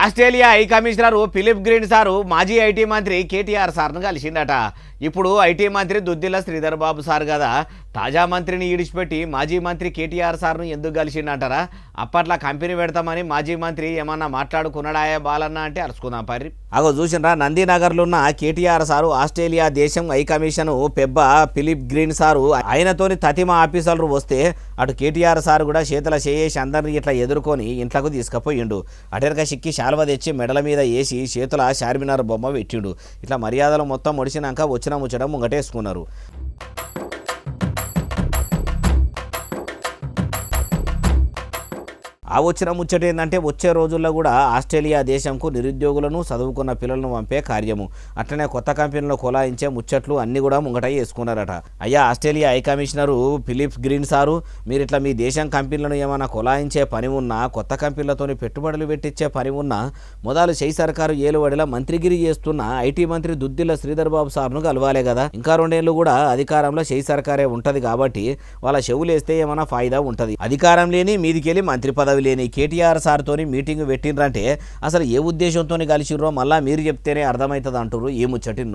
Australia high commissioner Philip Green sir మాజీ IT మంత్రి కేటీఆర్ సార్ను కలిసిందట. ఇప్పుడు ఐటీ మంత్రి దుద్దిల్ల శ్రీధర్ బాబు సార్ కదా తాజా మంత్రిని ఈడిచిపెట్టి మాజీ మంత్రి కేటీఆర్ సార్ను ఎందుకు కలిసిందంటారా? అప్పట్లో కంపెనీ పెడతామని మాజీ మంత్రి ఏమన్నా మాట్లాడుకున్నాడాయా బాలన్న అంటే అరుచుకుందాం పర్రి. అగో చూసినరా, నందీనగర్లో ఉన్న కేటీఆర్ సారు ఆస్ట్రేలియా దేశం హై కమిషన్ పెబ్బ ఫిలిప్ గ్రీన్ సారు ఆయనతోని తతిమ ఆఫీసర్లు వస్తే అటు కేటీఆర్ సార్ కూడా చేతుల చేసి అందరినీ ఇట్లా ఎదుర్కొని ఇంట్లోకి తీసుకుపోయిండు. అటెరక సిక్కి శాల్వ తెచ్చి మెడల మీద వేసి చేతుల చార్మినార్ బొమ్మ పెట్టిండు. ఇట్లా మర్యాదలు మొత్తం ఒడిసినాక వచ్చిన ముచ్చడం ముంగటేసుకున్నారు. ఆ వచ్చిన ముచ్చట ఏంటంటే వచ్చే రోజుల్లో కూడా ఆస్ట్రేలియా దేశంకు నిరుద్యోగులను చదువుకున్న పిల్లలను పంపే కార్యము, అట్లనే కొత్త కంపెనీలో కొలాయించే ముచ్చట్లు అన్నీ కూడా ముంగట వేసుకున్నారట. అయ్యా Australia high commissioner Philip Green sir, మీరు ఇట్లా మీ దేశం కంపెనీలను ఏమైనా కొలాయించే పని ఉన్నా, కొత్త కంపెనీలతోని పెట్టుబడులు పెట్టించే పని ఉన్నా మొదలు చేయి సర్కారు ఏలువడిలా మంత్రిగిరి చేస్తున్న ఐటీ మంత్రి దుద్దిల్ల శ్రీధర్ బాబు సార్ను కలవాలే కదా. ఇంకా 2 ఏళ్ళు కూడా అధికారంలో చేయి సర్కారే ఉంటుంది కాబట్టి వాళ్ళ చెవులేస్తే ఏమైనా ఫాయిదా ఉంటుంది. అధికారం లేని మీదికెళ్ళి మంత్రి పదవి లేని కేటీఆర్ సార్తోని మీటింగ్ పెట్టిండ్రంటే అసలు ఏ ఉద్దేశంతో కలిసిర్రో మళ్ళీ మీరు చెప్తేనే అర్థమవుతుంది అంటారు ఈ ముచ్చటిన్నోళ్ళు.